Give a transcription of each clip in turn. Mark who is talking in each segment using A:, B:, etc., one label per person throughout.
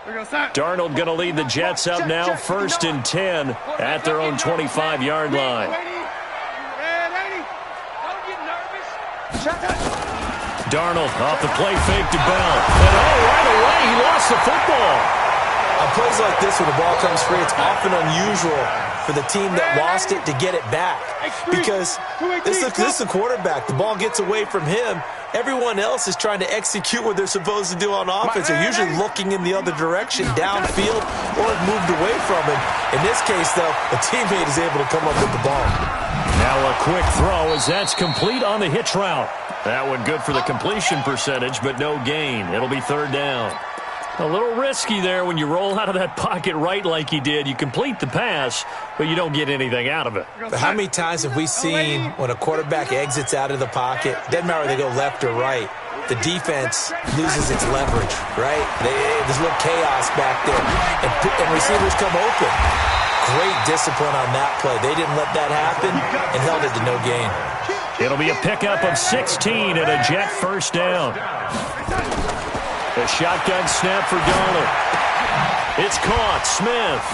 A: Darnold going to lead the Jets up now, 1st and 10 at their own 25-yard line. Darnold off the play fake to Bell. And right away, he lost the football.
B: On plays like this, when the ball comes free, it's often unusual for the team that lost it to get it back. Because this is the quarterback. The ball gets away from him. Everyone else is trying to execute what they're supposed to do on offense. They're usually looking in the other direction, downfield, or have moved away from him. In this case, though, a teammate is able to come up with the ball.
A: Now a quick throw as that's complete on the hitch route. That one good for the completion percentage, but no gain. It'll be 3rd down. A little risky there when you roll out of that pocket right like he did. You complete the pass, but you don't get anything out of it.
B: But how many times have we seen when a quarterback exits out of the pocket, doesn't matter whether they go left or right, the defense loses its leverage, right? There's a little chaos back there, and receivers come open. Great discipline on that play. They didn't let that happen and held it to no gain.
A: It'll be a pickup of 16 and a Jet 1st down. A shotgun snap for Darnold. It's caught. Smith.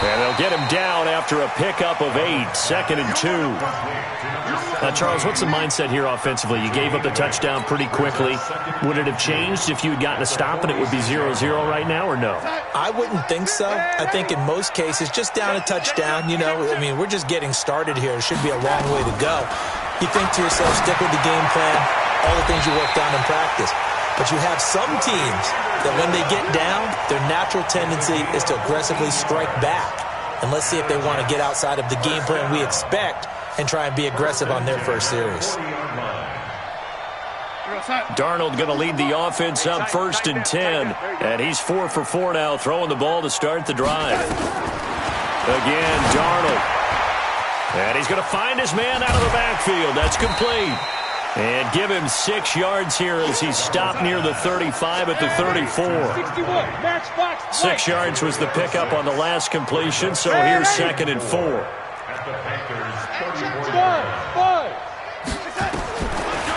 A: And they'll get him down after a pickup of 8. 2nd and 2. Now, Charles, what's the mindset here offensively? You gave up the touchdown pretty quickly. Would it have changed if you had gotten a stop and it would be 0-0 right now, or no?
B: I wouldn't think so. I think in most cases, just down a touchdown, we're just getting started here. It should be a long way to go. You think to yourself, stick with the game plan, all the things you worked on in practice. But you have some teams that when they get down, their natural tendency is to aggressively strike back. And let's see if they want to get outside of the game plan we expect and try and be aggressive on their first series.
A: Darnold going to lead the offense up 1st and 10. And he's 4 for 4 now, throwing the ball to start the drive. Again, Darnold. And he's going to find his man out of the backfield. That's complete. And give him 6 yards here as he's stopped near the 35 at the 34. 6 yards was the pickup on the last completion, so here's 2nd and 4.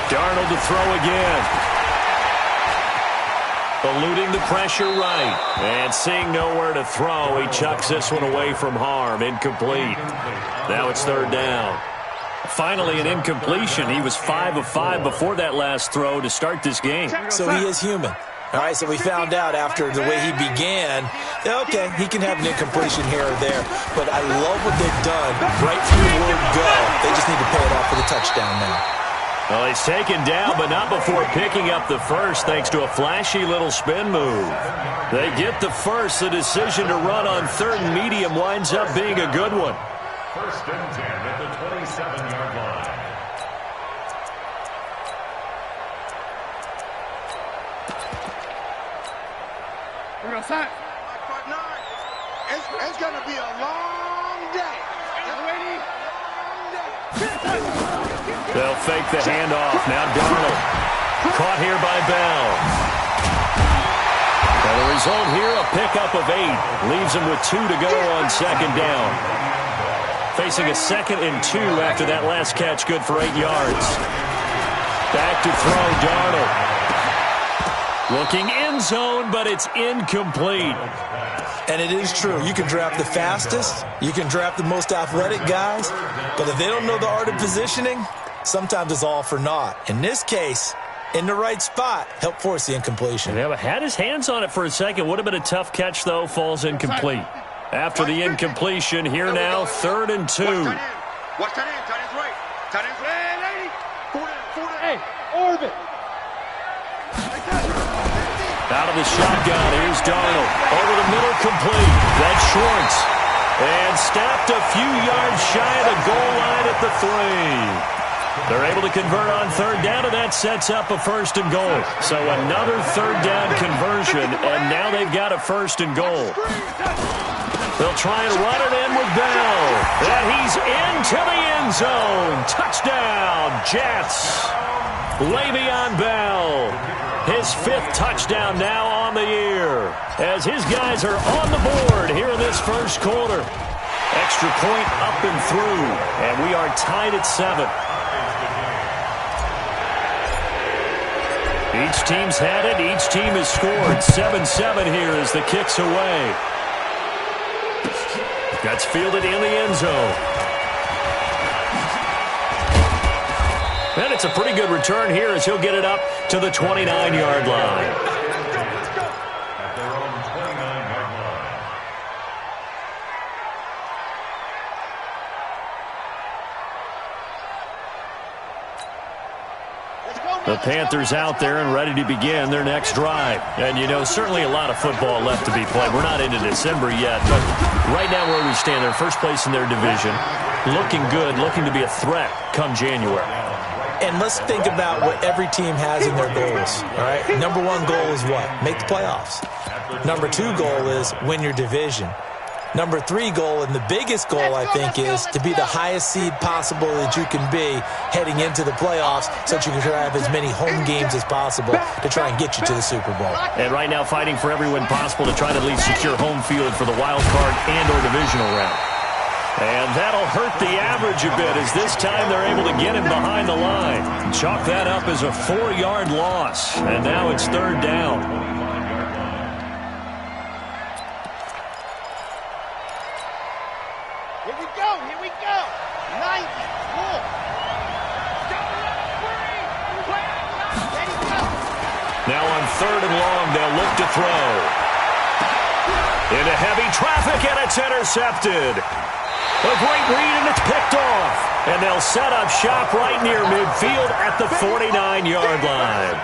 A: Darnold to throw again. Eluding the pressure right. And seeing nowhere to throw, he chucks this one away from harm. Incomplete. Now it's 3rd down. Finally, an incompletion. He was 5 of 5 before that last throw to start this game.
B: So he is human. All right, so we found out after the way he began, okay, he can have an incompletion here or there, but I love what they've done right from the word go. They just need to pay it off for the touchdown now.
A: Well, he's taken down, but not before picking up the first thanks to a flashy little spin move. They get the first. The decision to run on 3rd and medium winds up being a good one.
C: 1st and 10 at the 27-yard line.
D: It's going to be a long day.
A: They'll fake the handoff. Now Darnold. Caught here by Bell. And the result here, a pickup of 8. Leaves him with 2 to go on 2nd down. Facing a 2nd and 2 after that last catch, good for 8 yards. Back to throw, Darnold. Looking end zone, but it's incomplete.
B: And it is true. You can draft the fastest. You can draft the most athletic guys. But if they don't know the art of positioning, sometimes it's all for naught. In this case, in the right spot, help force the incompletion.
A: Yeah, but had his hands on it for a second. Would have been a tough catch, though. Falls incomplete. After the incompletion, here now, 3rd and 2.
D: Watch that end. Tight end's right. Tight end's right.
E: Hey, orbit.
A: Out of the shotgun, here's Darnold. Over the middle, complete. That's Schwartz. And stopped a few yards shy of the goal line at the 3. They're able to convert on 3rd down, and that sets up a 1st and goal. So another 3rd down conversion, and now they've got a 1st and goal. They'll try and run it in with Bell. And he's into the end zone. Touchdown, Jets. Le'Veon Bell. His 5th touchdown now on the year. As his guys are on the board here in this first quarter. Extra point up and through. And we are tied at 7. Each team's had it. Each team has scored. 7-7 here as the kick's away. That's fielded in the end zone. And it's a pretty good return here as he'll get it up to the 29-yard line. The Panthers out there and ready to begin their next drive. And, you know, certainly a lot of football left to be played. We're not into December yet, but right now where we stand, they're first place in their division. Looking good, looking to be a threat come January.
B: And let's think about what every team has in their goals, all right? Number one goal is what? Make the playoffs. Number two goal is win your division. Number three goal, and the biggest goal, I think, is to be the highest seed possible that you can be heading into the playoffs so that you can have as many home games as possible to try and get you to the Super Bowl.
A: And right now fighting for every win possible to try to at least secure home field for the wild card and or divisional round. And that'll hurt the average a bit as this time they're able to get him behind the line. Chalk that up as a 4-yard loss. And now it's third down.
D: Here we go. 90. Cool.
A: Now on third and long, they'll look to throw. Into heavy traffic, and it's intercepted. A great read, and it's picked off. And they'll set up shop right near midfield at the 49-yard line.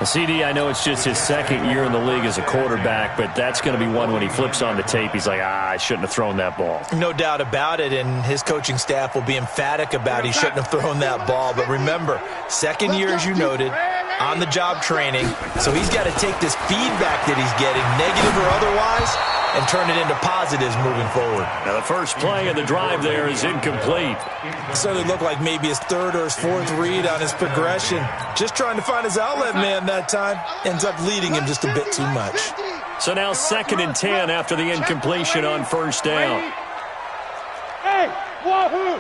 A: CD, I know it's just his second year in the league as a quarterback, but that's going to be one when he flips on the tape. He's like, I shouldn't have thrown that ball.
B: No doubt about it, and his coaching staff will be emphatic about he shouldn't have thrown that ball. But remember, second year, as you noted, on-the-job training, so he's got to take this feedback that he's getting, negative or otherwise, and turn it into positives moving forward.
A: Now the first play of the drive there is incomplete.
B: It certainly looked like maybe his third or his fourth read on his progression. Just trying to find his outlet man that time. Ends up leading him just a bit too much.
A: So now 2nd and 10 after the incompletion on first down.
D: Hey, wahoo!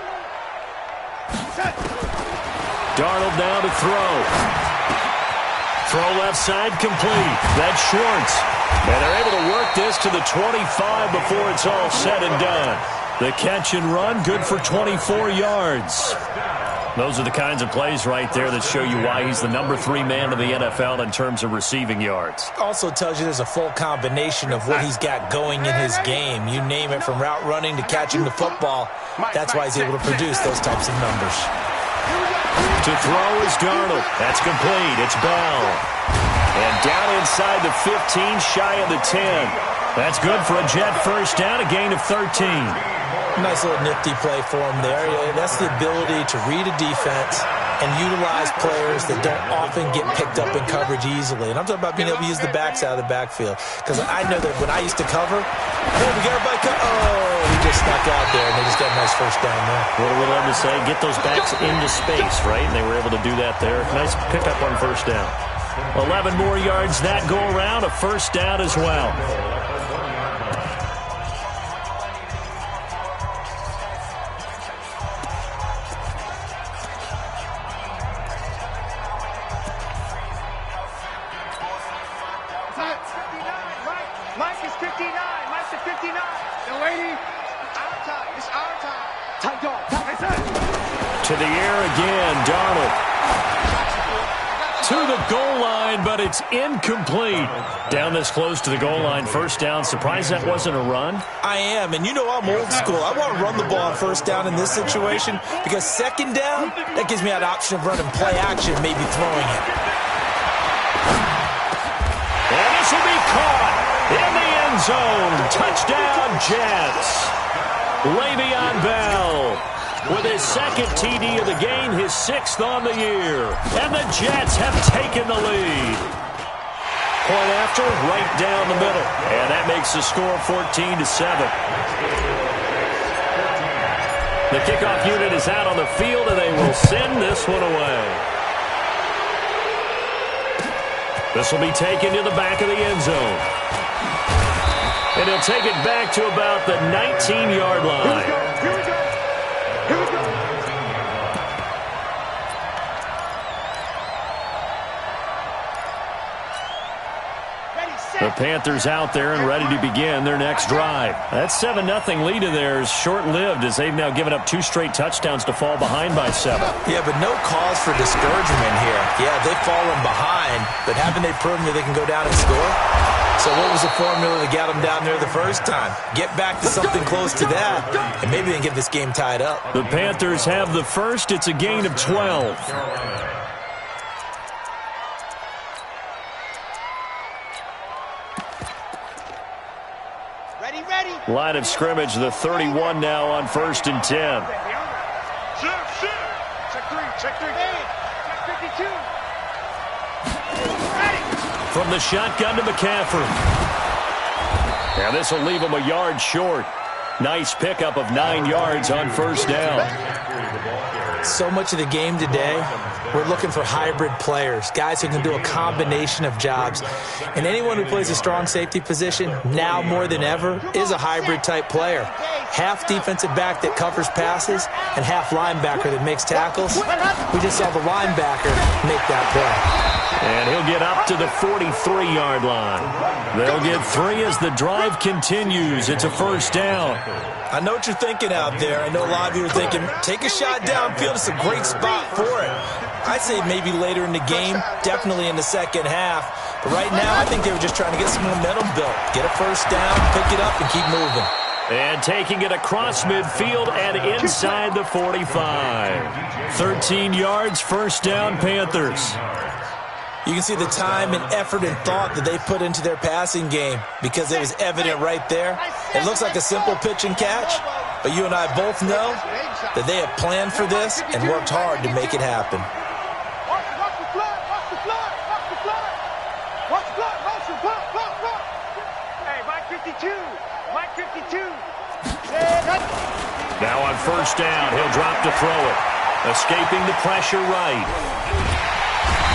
A: Darnold now to throw. Throw left side complete. That's Schwartz. And they're able to work this to the 25 before it's all said and done. The catch and run, good for 24 yards. Those are the kinds of plays right there that show you why he's the number 3 man in the NFL in terms of receiving yards.
B: Also tells you there's a full combination of what he's got going in his game. You name it, from route running to catching the football. That's why he's able to produce those types of numbers.
A: To throw is Darnold. That's complete. It's Bell. And down inside the 15, shy of the 10. That's good for a Jet first down, a gain of 13.
B: Nice little nifty play for him there. That's the ability to read a defense and utilize players that don't often get picked up in coverage easily. And I'm talking about being able to use the backs out of the backfield. Because I know that when I used to cover, hey, we got everybody he just snuck out there, and they just got a nice first down there.
A: What would love to say? Get those backs into space, right? And they were able to do that there. Nice pickup on first down. 11 more yards that go around, a first down as well.
D: Mike is 59. Mike's at 59. No, lady. Our time. It's our time. Tight dog.
A: To the air again, Darnold. To the goal line, but it's incomplete. Down this close to the goal line, first down. Surprised that wasn't a run?
B: I am, and you know I'm old school. I want to run the ball on first down in this situation because second down, that gives me that option of running play action, maybe throwing it.
A: And this will be caught in the end zone. Touchdown, Jets. Le'Veon Bell with his second TD of the game, his 6th on the year. And the Jets have taken the lead. Point after, right down the middle. And that makes the score 14-7. The kickoff unit is out on the field, and they will send this one away. This will be taken to the back of the end zone. And he'll take it back to about the 19-yard line.
D: Here we go. Here we go.
A: The Panthers out there and ready to begin their next drive. That 7-0 lead of theirs short-lived as they've now given up 2 straight touchdowns to fall behind by 7.
B: Yeah, but no cause for discouragement here. Yeah, they've fallen behind, but haven't they proven that they can go down and score? So what was the formula that got them down there the first time? Get back to something close to that, and maybe they can get this game tied up.
A: The Panthers have the first. It's a gain of 12. Line of scrimmage, the 31 now on 1st and 10.
D: Check 3. Check 52.
A: From the shotgun to McCaffrey. Now this will leave him a yard short. Nice pickup of 9 yards on 1st down.
B: So much of the game today, we're looking for hybrid players, guys who can do a combination of jobs. And anyone who plays a strong safety position, now more than ever, is a hybrid-type player. Half defensive back that covers passes and half linebacker that makes tackles. We just saw the linebacker make that play.
A: And he'll get up to the 43-yard line. They'll get 3 as the drive continues. It's a 1st down.
B: I know what you're thinking out there. I know a lot of you are thinking, take a shot downfield. It's a great spot for it. I'd say maybe later in the game, definitely in the second half. But right now, I think they were just trying to get some momentum built. Get a 1st down, pick it up, and keep moving.
A: And taking it across midfield and inside the 45. 13 yards, 1st down, Panthers.
B: You can see the time and effort and thought that they put into their passing game because it was evident right there. It looks like a simple pitch and catch, but you and I both know that they have planned for this and worked hard to make it happen.
D: Watch the blood. Hey, Mike 52.
A: Now on 1st down, he'll drop to throw it. Escaping the pressure right.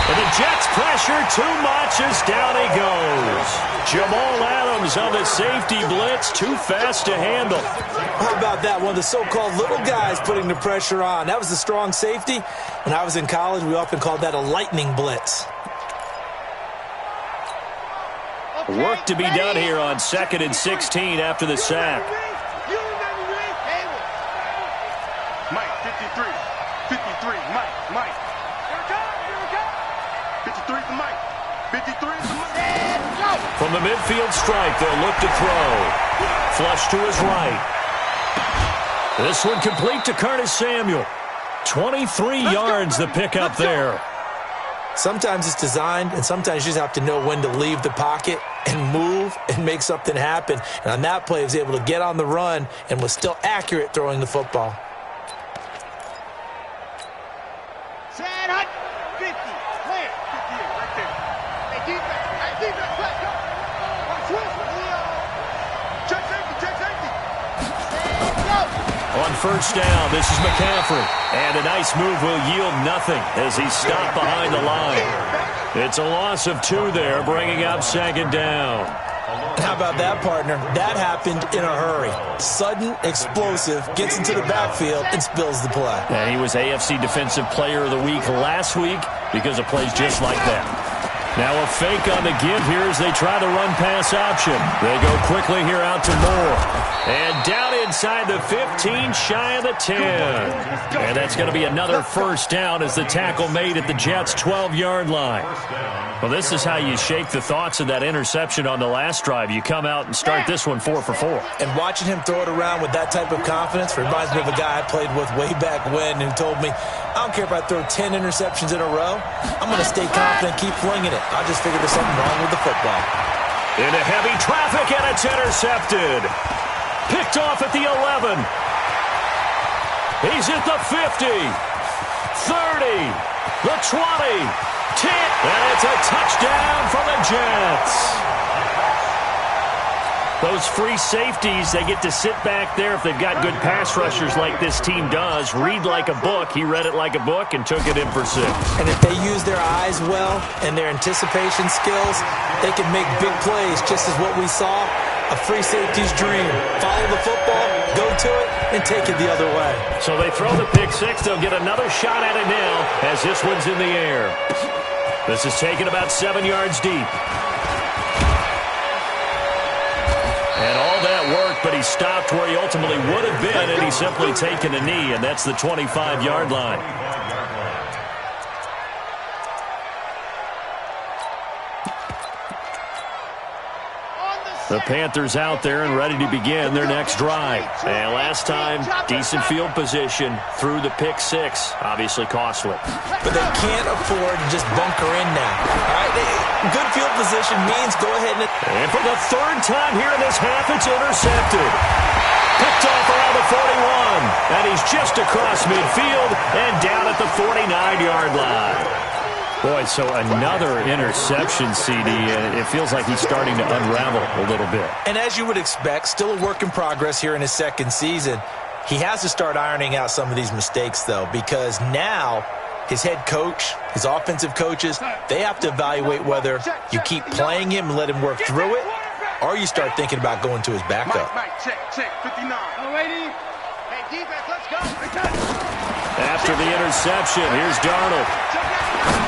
A: And the Jets pressure too much as down he goes. Jamal Adams on the safety blitz, too fast to handle.
B: How about that? One of the so-called little guys putting the pressure on. That was the strong safety. When I was in college, we often called that a lightning blitz.
A: Work to be done here on 2nd and 16 after the sack.
D: Mike, 53, Mike. 53 for Mike. 53 for Mike.
A: From the midfield stripe, they'll look to throw. Flush to his right. This one complete to Curtis Samuel. 23 yards the pickup there.
B: Sometimes it's designed, and sometimes you just have to know when to leave the pocket and move and make something happen. And on that play, he was able to get on the run and was still accurate throwing the football.
D: Set up. 50. Clear. 50 right there. Hey, defense. Let's go. One switch. Check safety. Set go.
A: On 1st down, this is McCaffrey. And a nice move will yield nothing as he's stopped behind the line. It's a loss of 2 there, bringing up 2nd down.
B: How about that, partner? That happened in a hurry. Sudden, explosive, gets into the backfield, and spills the play.
A: And he was AFC Defensive Player of the Week last week because of plays just like that. Now a fake on the give here as they try the run-pass option. They go quickly here out to Moore. And down inside the 15, shy of the 10. And that's going to be another 1st down as the tackle made at the Jets' 12-yard line. Well, this is how you shake the thoughts of that interception on the last drive. You come out and start this one 4 for 4.
B: And watching him throw it around with that type of confidence reminds me of a guy I played with way back when who told me, I don't care if I throw 10 interceptions in a row. I'm going to stay confident, keep flinging it. I just figured there's something wrong with the football.
A: Into heavy traffic, and it's intercepted. Picked off at the 11. He's at the 50. 30. The 20. 10. And it's a touchdown for the Jets. Those free safeties, they get to sit back there if they've got good pass rushers like this team does. Read like a book. He read it like a book and took it in for 6.
B: And if they use their eyes well and their anticipation skills, they can make big plays, just as what we saw, a free safety's dream. Follow the football, go to it, and take it the other way.
A: So they throw the pick 6. They'll get another shot at it now as this one's in the air. This is taken about 7 yards deep. he stopped where he ultimately would have been, and he's simply taken a knee, and that's the 25-yard line. The Panthers out there and ready to begin their next drive. And last time, decent field position through the pick six. Obviously costly.
B: But they can't afford to just bunker in now. All right? Good field position means go ahead
A: and for the third time here in this half, it's intercepted. Picked off around the 41. And he's just across midfield and down at the 49-yard line. Boy, so another interception, CD, and it feels like he's starting to unravel a little bit.
B: And as you would expect, still a work in progress here in his second season. He has to start ironing out some of these mistakes, though, because now his head coach, his offensive coaches, they have to evaluate whether you keep playing him and let him work through it, or you start thinking about going to his backup.
D: Mike, check, 59. Oh, lady. Hey, defense, let's go.
A: After the interception, here's Darnold.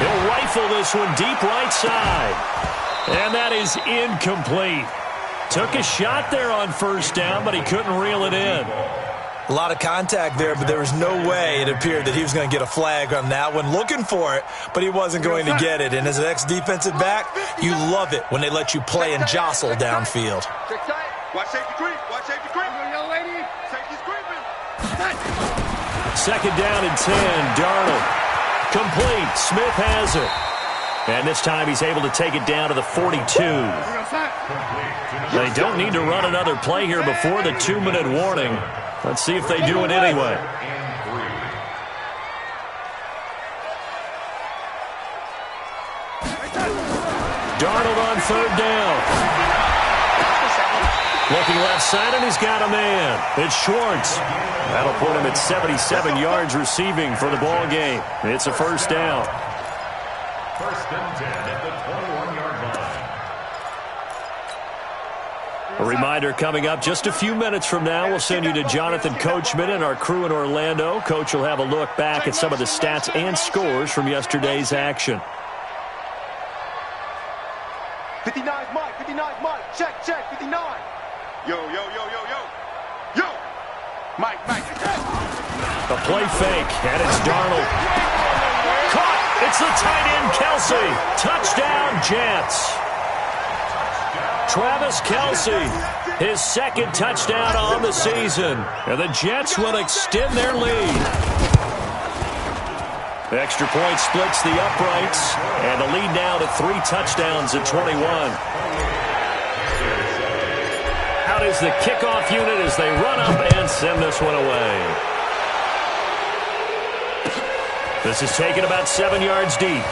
A: He'll rifle this one deep right side. And that is incomplete. Took a shot there on first down, but he couldn't reel it in.
B: A lot of contact there, but there was no way it appeared that he was going to get a flag on that one. Looking for it, but he wasn't going to get it. And as an ex-defensive back, you love it when they let you play and jostle downfield.
D: Watch safety creep. Watch safety creep. Young lady. Safety's creeping.
A: Second down and 10. Darnold. Complete. Smith has it. And this time he's able to take it down to the 42. They don't need to run another play here before the 2-minute warning. Let's see if they do it anyway. Darnold on third down. Looking left side, and he's got a man. It's Schwartz. That'll put him at 77 yards receiving for the ball game. It's a first down.
C: First and 10 at the 21-yard line.
A: A reminder coming up just a few minutes from now. We'll send you to Jonathan Coachman and our crew in Orlando. Coach will have a look back at some of the stats and scores from yesterday's action.
D: 59's Mike. 59's Mike. Check, 59. Yo. Mike.
A: A play fake, and it's Darnold. Caught! It's the tight end, Kelsey. Touchdown, Jets. Travis Kelsey, his second touchdown on the season. And the Jets will extend their lead. The extra point splits the uprights, and the lead now to 3 touchdowns at 21. Out is the kickoff unit as they run up and send this one away. This is taken about 7 yards deep.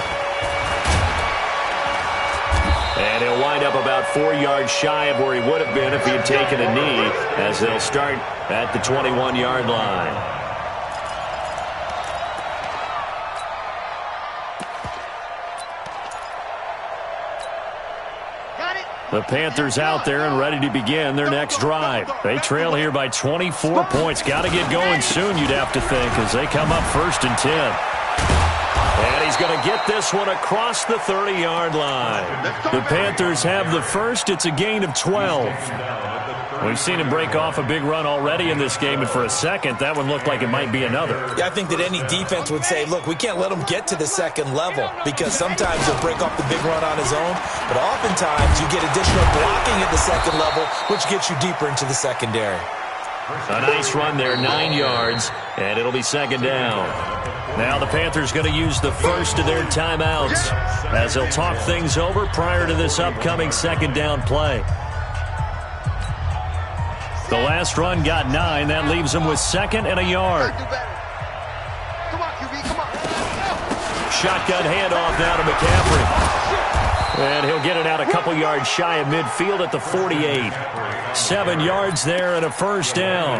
A: And he'll wind up about 4 yards shy of where he would have been if he had taken a knee, as they'll start at the 21-yard line. The Panthers out there and ready to begin their next drive. They trail here by 24 points. Got to get going soon, you'd have to think, as they come up first and 10. And he's going to get this one across the 30-yard line. The Panthers have the first. It's a gain of 12. We've seen him break off a big run already in this game, and for a second, that one looked like it might be another.
B: Yeah, I think that any defense would say, look, we can't let him get to the second level, because sometimes he'll break off the big run on his own, but oftentimes you get additional blocking at the second level, which gets you deeper into the secondary.
A: A nice run there, 9 yards, and it'll be second down. Now the Panthers going to use the first of their timeouts as they'll talk things over prior to this upcoming second down play. The last run got 9. That leaves them with second and a yard.
D: Come on, QB, come on.
A: Shotgun handoff now to McCaffrey. And he'll get it out a couple yards shy of midfield at the 48. 7 yards there and a first down.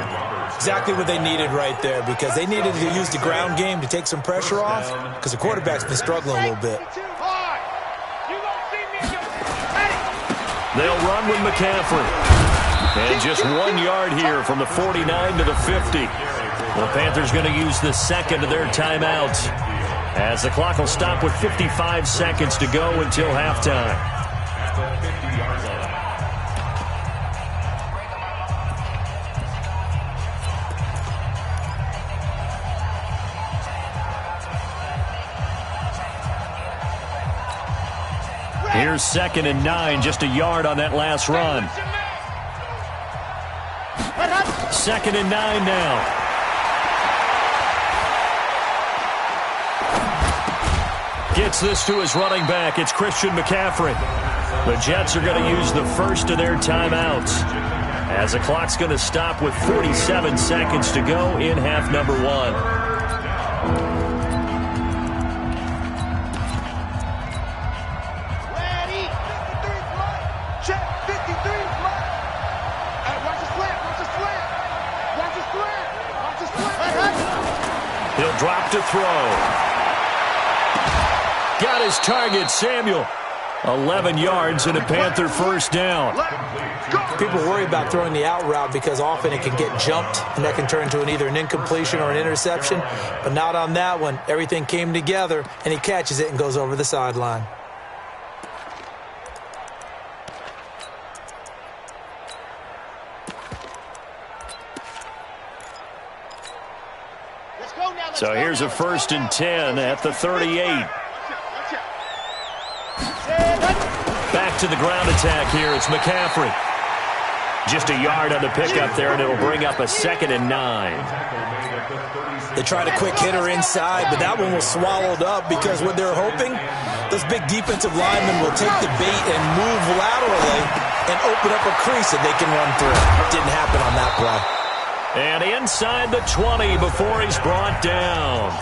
B: Exactly what they needed right there, because they needed to use the ground game to take some pressure off, because the quarterback's been struggling a little bit.
A: They'll run with McCaffrey. And just 1 yard here from the 49 to the 50. The Panthers going to use the second of their timeouts, as the clock will stop with 55 seconds to go until halftime. Here's 2nd and 9, just a yard on that last run. 2nd and 9 now. Gets this to his running back. It's Christian McCaffrey. The Jets are going to use the first of their timeouts, as the clock's going to stop with 47 seconds to go in half number 1. He'll drop to throw. Got his target, Samuel. 11 yards and a Panther first down.
B: People worry about throwing the out route because often it can get jumped, and that can turn into either an incompletion or an interception. But not on that one. Everything came together, and he catches it and goes over the sideline.
A: So here's a 1st and 10 at the 38. Back to the ground attack here. It's McCaffrey. Just a yard on the pickup there, and it'll bring up a 2nd and 9.
B: They tried a quick hitter inside, but that one was swallowed up because what they're hoping, those big defensive linemen will take the bait and move laterally and open up a crease that they can run through. Didn't happen on that play.
A: And inside the 20 before he's brought down.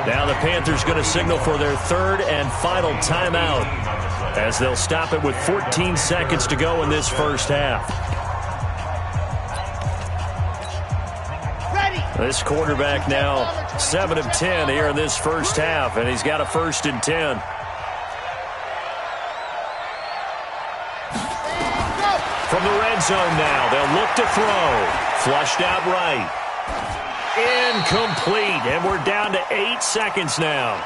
A: Now the Panthers going to signal for their 3rd and final timeout, as they'll stop it with 14 seconds to go in this first half. This quarterback now 7 of 10 here in this first half, and he's got a 1st and 10. From the red zone now, they'll look to throw. Flushed out right. Incomplete, and we're down to 8 seconds now.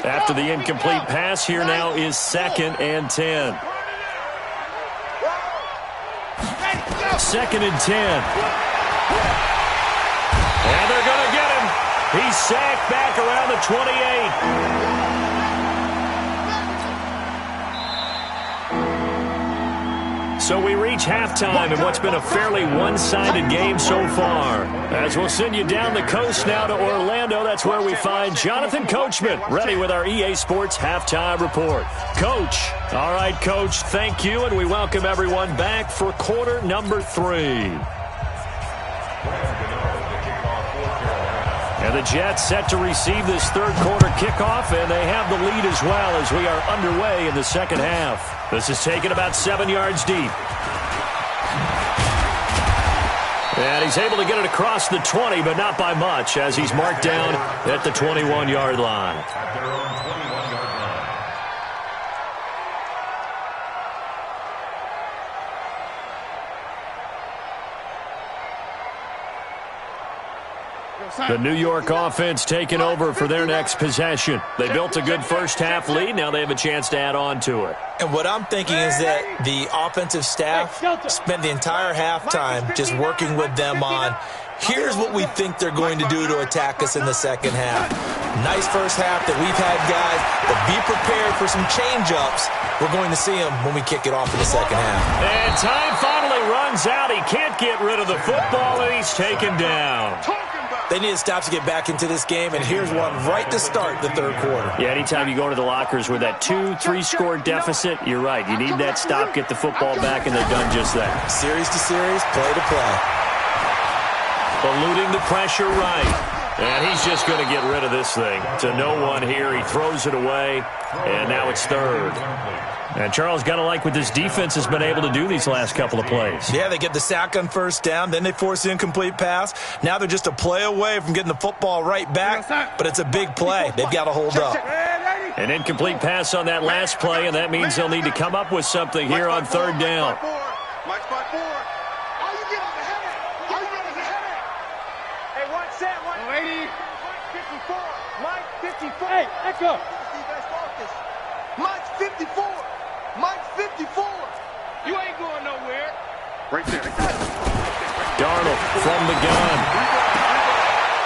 A: After the incomplete pass, here now is 2nd and 10. 2nd and 10. And they're going to get him. He's sacked back around the 28. So we reach halftime in what's been a fairly one-sided game so far. As we'll send you down the coast now to Orlando, that's where we find Jonathan Coachman, ready with our EA Sports Halftime Report. Coach. All right, Coach, thank you, and we welcome everyone back for quarter number 3. And the Jets set to receive this third quarter kickoff, and they have the lead as well as we are underway in the second half. This is taken about 7 yards deep. And he's able to get it across the 20, but not by much, as he's marked down at the 21-yard line. The New York offense taking over for their next possession. They built a good first-half lead. Now they have a chance to add on to it.
B: And what I'm thinking is that the offensive staff spent the entire halftime just working with them on, here's what we think they're going to do to attack us in the second half. Nice first half that we've had, guys, but be prepared for some change-ups. We're going to see them when we kick it off in the second half.
A: And time finally runs out. He can't get rid of the football, and he's taken down.
B: They need to stop to get back into this game, and here's one right to start the third quarter.
A: Yeah, anytime you go to the lockers with that 2-3-score deficit, you're right. You need that stop, get the football back, and they've done just that.
B: Series to series, play to play.
A: Eluding the pressure right. And he's just going to get rid of this thing. To no one here. He throws it away, and now it's third. And Charles, got to like what this defense has been able to do these last couple of plays.
B: Yeah, they get the sack on first down, then they force the incomplete pass. Now they're just a play away from getting the football right back, but it's a big play. They've got to hold up.
A: An incomplete pass on that last play, and that means they'll need to come up with something here on third down.
D: Hey, 1 set, 180, 54, Mike. 54. Hey, let go. Mike's 54. Mike's 54. You ain't going nowhere. Right there.
A: Darnold from the gun.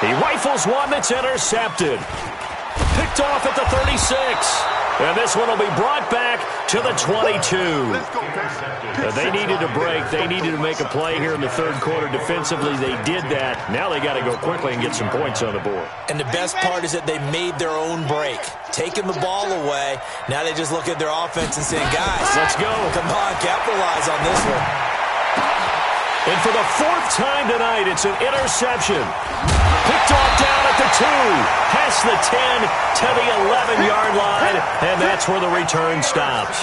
A: He rifles one that's intercepted. Picked off at the 36. And this one will be brought back to the 22. They needed a break. They needed to make a play here in the third quarter. Defensively, they did that. Now they got to go quickly and get some points on the board.
B: And the best part is that they made their own break. Taking the ball away. Now they just look at their offense and saying, guys,
A: let's go.
B: Come on, capitalize on this one.
A: And for the fourth time tonight, it's an interception. Picked off down at the 2, past the 10 to the 11-yard line, and that's where the return stops.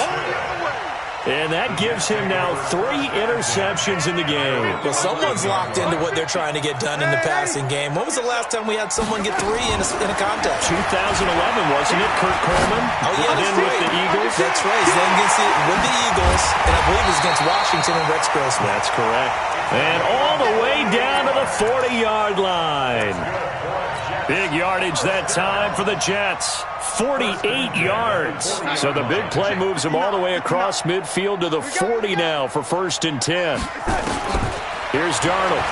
A: And that gives him now 3 interceptions in the game.
B: Well, someone's locked into what they're trying to get done in the passing game. When was the last time we had someone get 3 in a contest?
A: 2011, wasn't it, Kurt Coleman?
B: Oh, yeah,
A: then with the Eagles.
B: That's right. Then with the Eagles, and I believe it was against Washington and Rex Grossman.
A: That's correct. And all the way down to the 40-yard line. Big yardage that time for the Jets. 48 yards. So the big play moves them all the way across midfield to the 40 now for 1st and 10. Here's Darnold.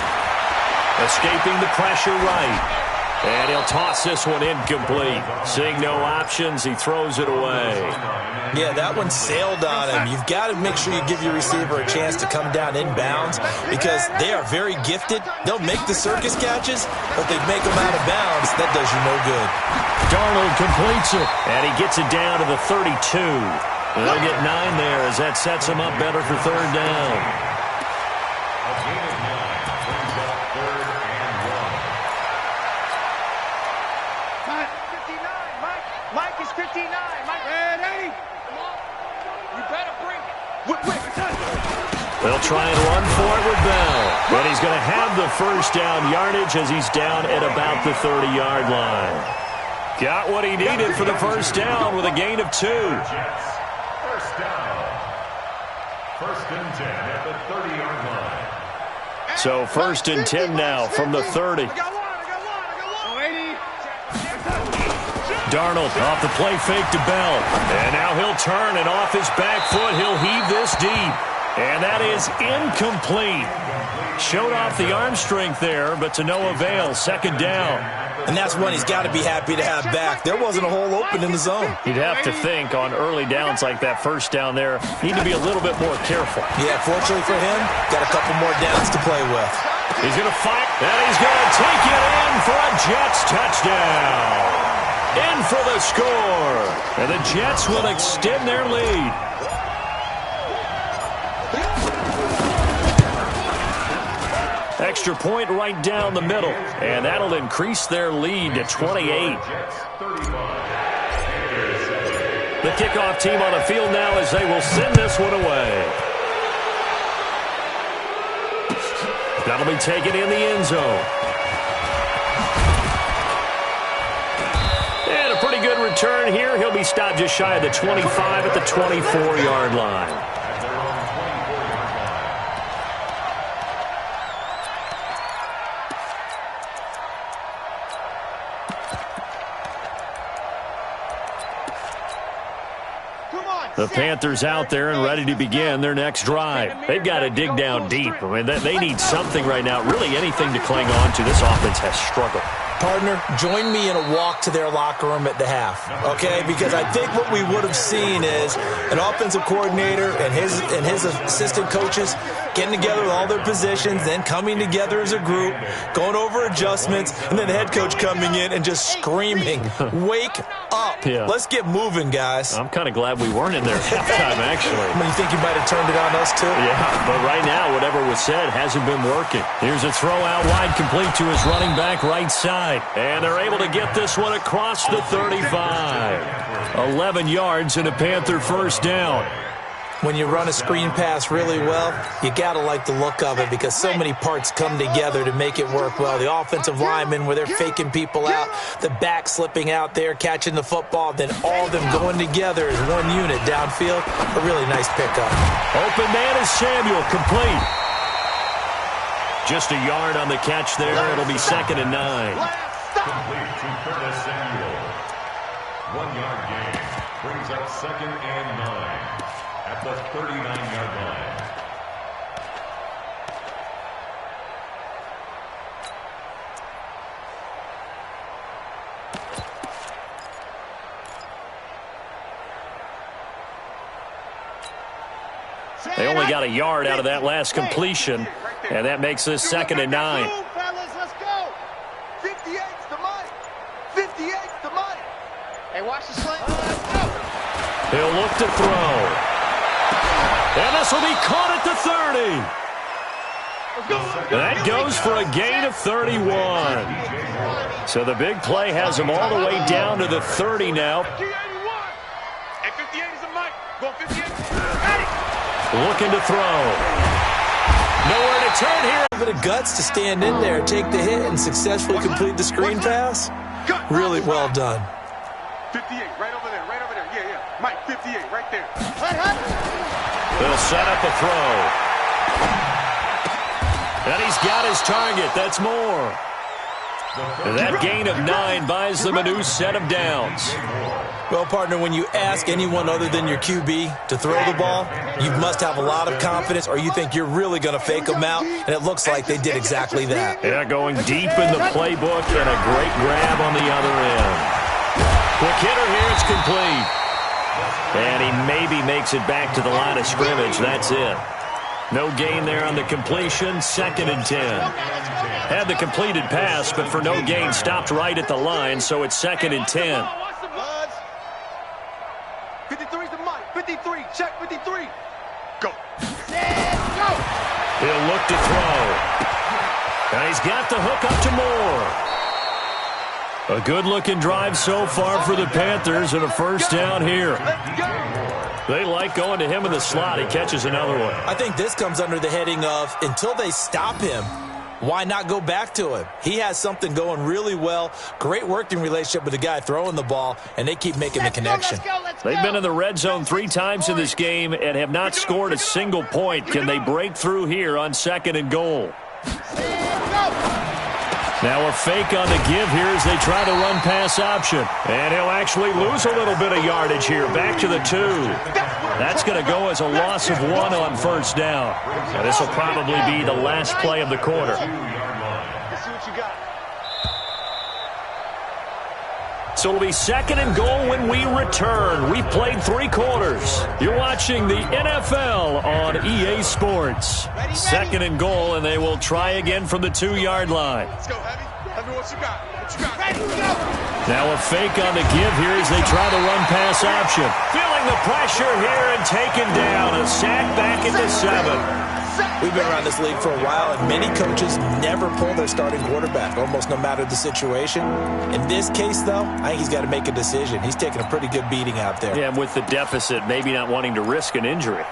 A: Escaping the pressure right. And he'll toss this one incomplete. Seeing no options, he throws it away.
B: Yeah, that one sailed on him. You've got to make sure you give your receiver a chance to come down inbounds because they are very gifted. They'll make the circus catches, but they make them out of bounds. That does you no good.
A: Darnold completes it, and he gets it down to the 32. And they'll get 9 there as that sets him up better for 3rd down.
D: Mike is 59. Mike, ready? Come on. You better bring it.
A: They'll try and run for it with Bell. And he's going to have the 1st down yardage as he's down at about the 30-yard line. Got what he needed for the 1st down with a gain of 2.
C: 1st down. 1st and 10 at the 30-yard line.
A: So 1st and 10 now from the 30. Darnold off the play fake to Bell. And now he'll turn, and off his back foot, he'll heave this deep. And that is incomplete. Showed off the arm strength there, but to no avail. 2nd down.
B: And that's one he's got to be happy to have back. There wasn't a hole open in the zone.
A: You'd have to think on early downs like that 1st down there, need to be a little bit more careful.
B: Yeah, fortunately for him, got a couple more downs to play with.
A: He's going to fight, and he's going to take it in for a Jets touchdown. In for the score. And the Jets will extend their lead. Extra point right down the middle. And that'll increase their lead to 28. The kickoff team on the field now as they will send this one away. That'll be taken in the end zone. And a pretty good return here. He'll be stopped just shy of the 25 at the 24-yard line. The Panthers out there and ready to begin their next drive. They've got to dig down deep. I mean, they need something right now, really anything to cling on to. This offense has struggled.
B: Partner, join me in a walk to their locker room at the half, okay? Because I think what we would have seen is an offensive coordinator and his assistant coaches getting together with all their positions, then coming together as a group, going over adjustments, and then the head coach coming in and just screaming, wake up.
A: Yeah.
B: Let's get moving, guys.
A: I'm kind of glad we weren't in there at halftime, actually.
B: I mean, you think you might have turned it on us, too?
A: Yeah, but right now, whatever was said hasn't been working. Here's a throw out wide complete to his running back right side. And they're able to get this one across the 35. 11 yards and a Panther first down.
B: When you run a screen pass really well, you got to like the look of it because so many parts come together to make it work well. The offensive linemen where they're faking people out, the back slipping out there, catching the football, then all of them going together as one unit downfield. A really nice pickup.
A: Open man is Samuel, complete. Just a yard on the catch there. It'll be 2nd and 9.
C: Complete to Curtis Samuel. 1 yard gain. Brings up 2nd and 9 at the 39-yard line.
A: They only got a yard out of that last completion, and that makes this 2nd and 9.
D: Let's go. 58's the money. 58's the money. Hey, watch the slant. Let's go.
A: He'll look to throw. And this will be caught at the 30. That goes for a gain of 31. So the big play has him all the way down to the 30 now.
D: Hey, 58 is the mic. Go 58.
A: Looking to throw. Nowhere to turn here.
B: A bit of guts to stand in there, take the hit, and successfully complete the screen pass. Really well done.
D: 58, right over there, right over there. Yeah, yeah. Mike, 58, right there.
A: They'll set up a throw. And he's got his target. That's more. And that gain of 9 buys them a new set of downs.
B: Well, partner, when you ask anyone other than your QB to throw the ball, you must have a lot of confidence, or you think you're really going to fake them out, and it looks like they did exactly that.
A: Yeah, going deep in the playbook and a great grab on the other end. Quick hitter here, it's complete. And he maybe makes it back to the line of scrimmage. That's it. No gain there on the completion, 2nd and 10. Had the completed pass, but for no gain, stopped right at the line, so it's 2nd and 10.
D: 53's the mic. 53, check 53. Go.
A: He'll look to throw. And he's got the hook up to Moore. A good-looking drive so far for the Panthers, and a first down here. They like going to him in the slot. He catches another one.
B: I think this comes under the heading of, until they stop him, why not go back to him? He has something going really well. Great working relationship with the guy throwing the ball, and they keep making the connection.
A: They've been in the red zone 3 times in this game and have not scored a single point. Can they break through here on 2nd and goal? Now a fake on the give here as they try to run pass option. And he'll actually lose a little bit of yardage here. Back to the 2. That's going to go as a loss of 1 on first down. And this will probably be the last play of the quarter.
D: Let's see what you got.
A: So it'll be 2nd and goal when we return. We've played 3 quarters. You're watching the NFL on EA Sports. 2nd and goal, and they will try again from the 2-yard line.
D: Let's go, Heavy. Heavy, what you got? What you got? Ready, go.
A: Now a fake on the give here as they try to run pass option. Feeling the pressure here and taken down. A sack back at the 7.
B: We've been around this league for a while, and many coaches never pull their starting quarterback, almost no matter the situation. In this case, though, I think he's got to make a decision. He's taking a pretty good beating out there.
A: Yeah, and with the deficit, maybe not wanting to risk an injury.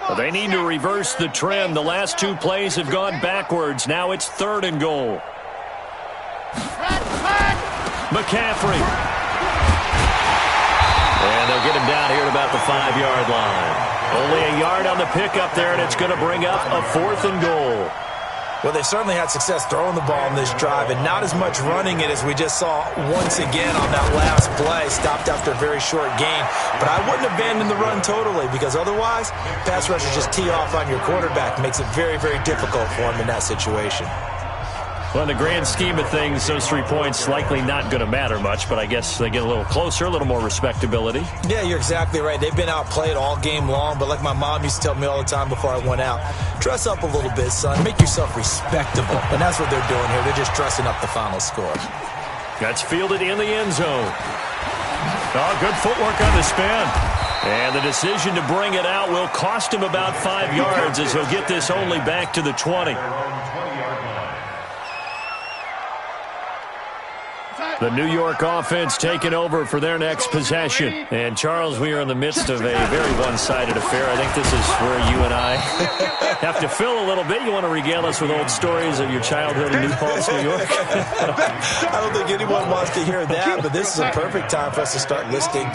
A: Well, they need to reverse the trend. The last 2 plays have gone backwards. Now it's 3rd and goal. McCaffrey. And they'll get him down here at about the 5-yard line. Only a yard on the pickup there, and it's going to bring up a 4th and goal.
B: Well, they certainly had success throwing the ball in this drive, and not as much running it as we just saw once again on that last play. Stopped after a very short gain. But I wouldn't abandon the run totally, because otherwise, pass rushers just tee off on your quarterback. Makes it very, very difficult for him in that situation.
A: Well, in the grand scheme of things, those 3 points likely not going to matter much, but I guess they get a little closer, a little more respectability.
B: Yeah, you're exactly right. They've been outplayed all game long, but like my mom used to tell me all the time before I went out, dress up a little bit, son. Make yourself respectable. And that's what they're doing here. They're just dressing up the final score.
A: That's fielded in the end zone. Oh, good footwork on the spin. And the decision to bring it out will cost him about 5 yards as he'll get this only back to the 20. The New York offense taking over for their next possession. And, Charles, we are in the midst of a very one-sided affair. I think this is where you and I have to fill a little bit. You want to regale us with old stories of your childhood in New Paltz, New York?
B: I don't think anyone wants to hear that, but this is a perfect time for us to start listing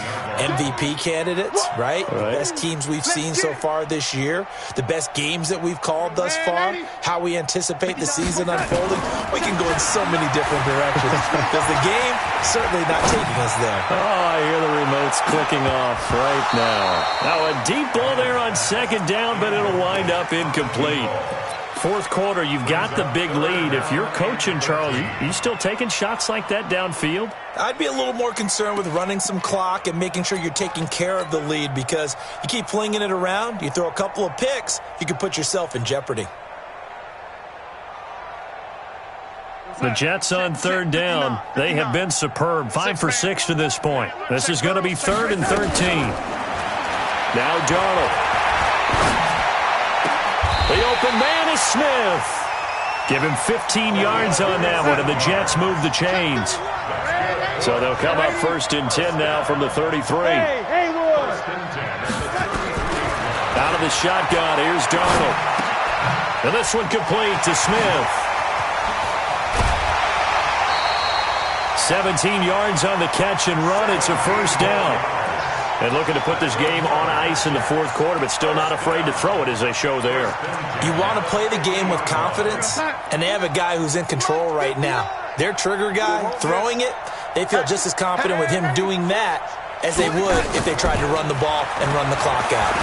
B: MVP candidates, right? The best teams we've seen so far this year, the best games that we've called thus far, how we anticipate the season unfolding. We can go in so many different directions because the game certainly not taking us there.
A: Oh, I hear the remotes clicking off right now. Now a deep ball there on second down, but it'll wind up incomplete. Fourth quarter, you've got the big lead. If you're coaching, Charles, you still taking shots like that downfield?
B: I'd be a little more concerned with running some clock and making sure you're taking care of the lead because you keep flinging it around, you throw a couple of picks, you can put yourself in jeopardy.
A: The Jets on third down. They have been superb. 5 for 6 to this point. This is going to be 3rd and 13. Now Darnold. The open man is Smith. Give him 15 yards on that one, and the Jets move the chains. So they'll come up 1st and 10 now from the 33. Out of the shotgun, here's Darnold. And this one complete to Smith. 17 yards on the catch and run. It's a first down. And looking to put this game on ice in the fourth quarter, but still not afraid to throw it as they show there.
B: You want to play the game with confidence, and they have a guy who's in control right now. Their trigger guy, throwing it, they feel just as confident with him doing that as they would if they tried to run the ball and run the clock out.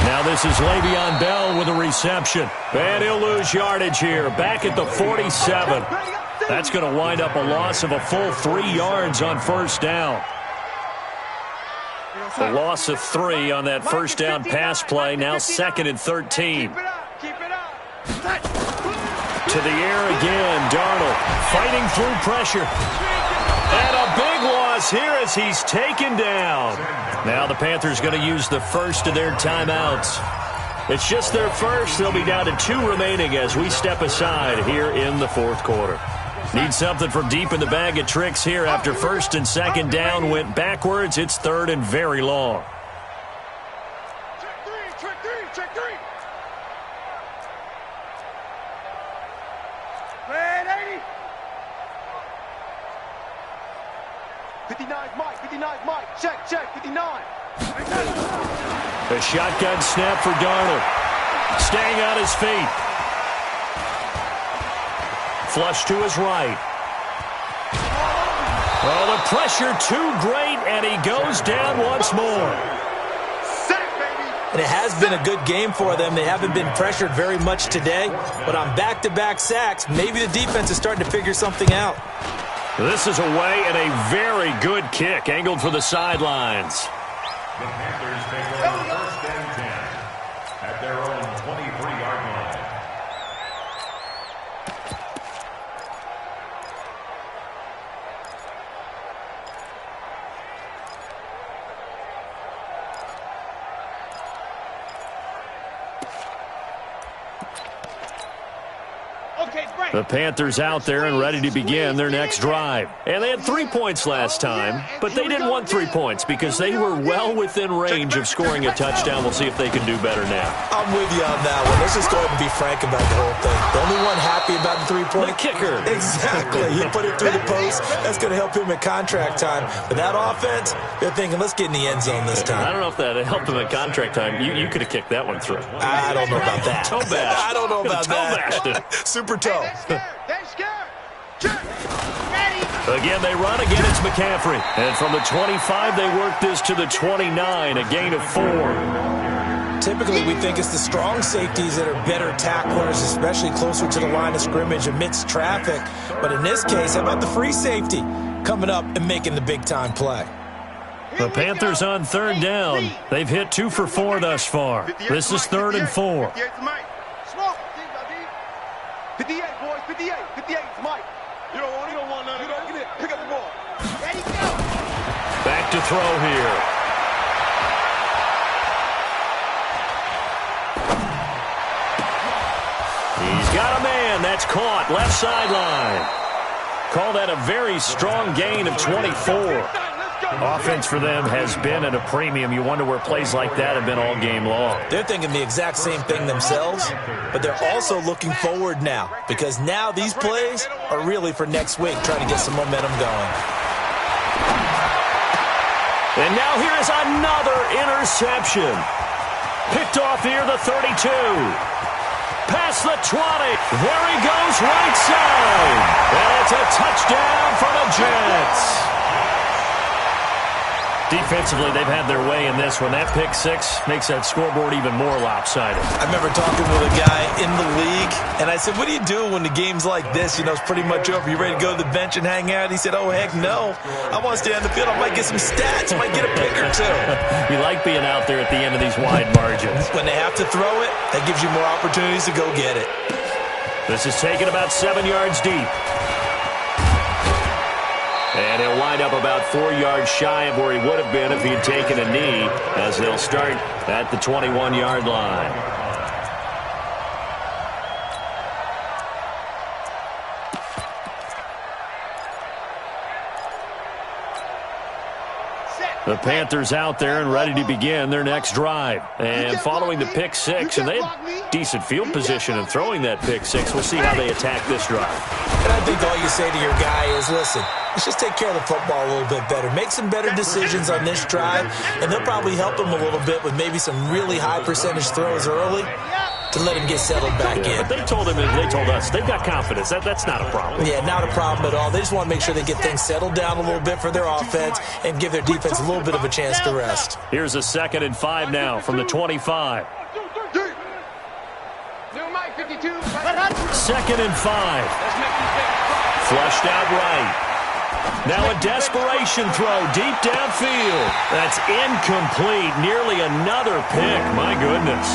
A: Now this is Le'Veon Bell with a reception. And he'll lose yardage here, back at the 47. That's going to wind up a loss of a full 3 yards on first down. The loss of 3 on that first down pass play, now 2nd and 13. To the air again, Darnold fighting through pressure. And a big loss here as he's taken down. Now the Panthers going to use the first of their timeouts. It's just their first. They'll be down to 2 remaining as we step aside here in the fourth quarter. Need something from deep in the bag of tricks here after 1st and 2nd down went backwards. It's 3rd and very long.
D: Check three. Red 80. 59 Mike. Check, 59.
A: A shotgun snap for Darnold. Staying on his feet. Flush to his right. Oh, the pressure too great, and he goes down once more.
B: And it has been a good game for them. They haven't been pressured very much today, but on back-to-back sacks, maybe the defense is starting to figure something out.
A: This is away and a very good kick, angled for the sidelines.
C: The Panthers take over 1st and 10 at their own 23-yard line.
A: The Panthers out there and ready to begin their next drive. And they had 3 points last time, but they didn't want 3 points because they were well within range of scoring a touchdown. We'll see if they can do better now.
B: I'm with you on that one. Let's just go ahead and be frank about the whole thing. The only one happy about the 3-point?
A: The kicker.
B: Exactly. He put it through the post. That's going to help him at contract time. But that offense, they're thinking, let's get in the end zone this time.
A: I don't know if that helped him at contract time. You could have kicked that one through.
B: I don't know about that.
A: Toe bash.
B: I don't know about that. Super toe.
D: They're scared. Check. Ready.
A: Again, they run. Again, it's McCaffrey. And from the 25, they work this to the 29, a gain of 4.
B: Typically, we think it's the strong safeties that are better tacklers, especially closer to the line of scrimmage amidst traffic. But in this case, how about the free safety coming up and making the big-time play?
A: The Panthers on 3rd down. They've hit 2 for 4 thus far. This is 3rd and 4.
D: 58, boys, 58 is Mike. You don't want none. Get it. Pick up the ball. Ready, go.
A: Back to throw here. He's got a man. That's caught. Left sideline. Call that a very strong gain of 24. Offense for them has been at a premium. You wonder where plays like that have been all game long.
B: They're thinking the exact same thing themselves, but they're also looking forward now because now these plays are really for next week, trying to get some momentum going.
A: And now here is another interception. Picked off near the 32. Past the 20. There he goes, right side. And it's a touchdown for the Jets. Defensively, they've had their way in this one. That pick six makes that scoreboard even more lopsided.
B: I remember talking with a guy in the league, and I said, what do you do when the game's like this? You know, it's pretty much over. You ready to go to the bench and hang out? He said, oh, heck no. I want to stay on the field. I might get some stats. I might get a pick or two.
A: You like being out there at the end of these wide margins.
B: When they have to throw it, that gives you more opportunities to go get it.
A: This is taken about 7 yards deep. And he'll wind up about 4 yards shy of where he would have been if he'd taken a knee, as they'll start at the 21-yard line. The Panthers out there and ready to begin their next drive. And following the pick six, and they had decent field position in throwing that pick six. We'll see how they attack this drive.
B: And I think all you say to your guy is, listen, let's just take care of the football a little bit better. Make some better decisions on this drive, and they'll probably help him a little bit with maybe some really high percentage throws early to let him get settled back in.
A: But they told him and they told us they've got confidence. That's not a problem.
B: Yeah, not a problem at all. They just want to make sure they get things settled down a little bit for their offense and give their defense a little bit of a chance to rest.
A: Here's a 2nd and 5 now from the 25. 2nd and 5. Flushed out right. Now a desperation throw deep downfield. That's incomplete. Nearly another pick. My goodness.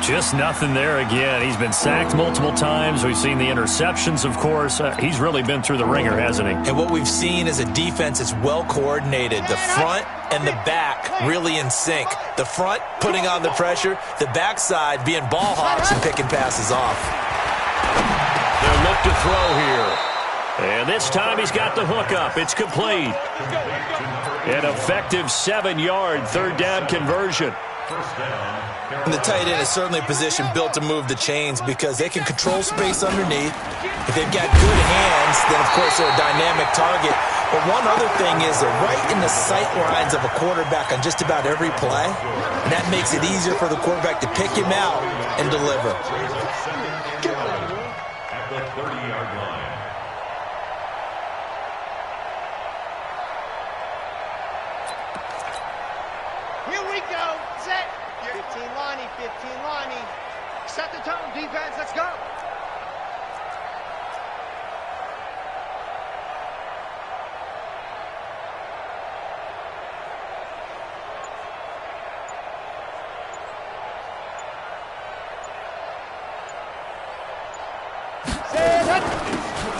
A: Just nothing there again. He's been sacked multiple times. We've seen the interceptions, of course. He's really been through the ringer, hasn't he?
B: And what we've seen is a defense that's well coordinated. The front and the back really in sync. The front putting on the pressure. The backside being ball hawks and picking passes off.
A: They'll look to throw here. And this time he's got the hook up. It's complete. An effective 7-yard 3rd down conversion.
B: And the tight end is certainly a position built to move the chains because they can control space underneath. If they've got good hands, then of course they're a dynamic target. But one other thing is they're right in the sight lines of a quarterback on just about every play. And that makes it easier for the quarterback to pick him out and deliver.
C: At the 30-yard line.
D: Here we go. Set. 15 Lonnie, 15 Lonnie. Set the tone, defense. Let's go.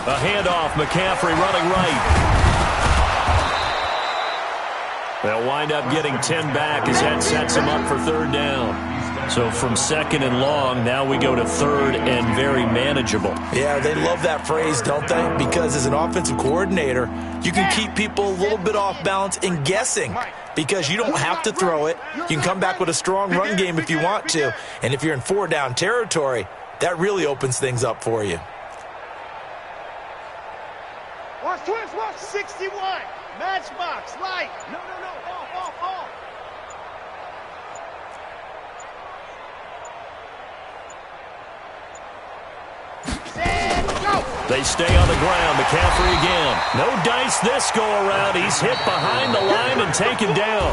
A: A handoff. McCaffrey running right. They'll wind up getting 10 back as that sets them up for 3rd down. So from 2nd and long, now we go to 3rd and very manageable.
B: Yeah, they love that phrase, don't they? Because as an offensive coordinator, you can keep people a little bit off balance and guessing because you don't have to throw it. You can come back with a strong run game if you want to. And if you're in 4-down territory, that really opens things up for you.
D: Watch twist, watch 61. Matchbox, light. No, off. Set, go.
A: They stay on the ground. McCaffrey again. No dice this go around. He's hit behind the line and taken down.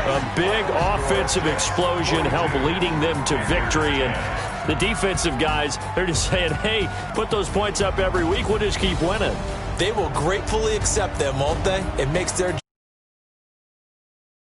A: A big offensive explosion helped leading them to victory. And the defensive guys, they're just saying, hey, put those points up every week. We'll just keep winning.
B: They will gratefully accept them, won't they? It makes their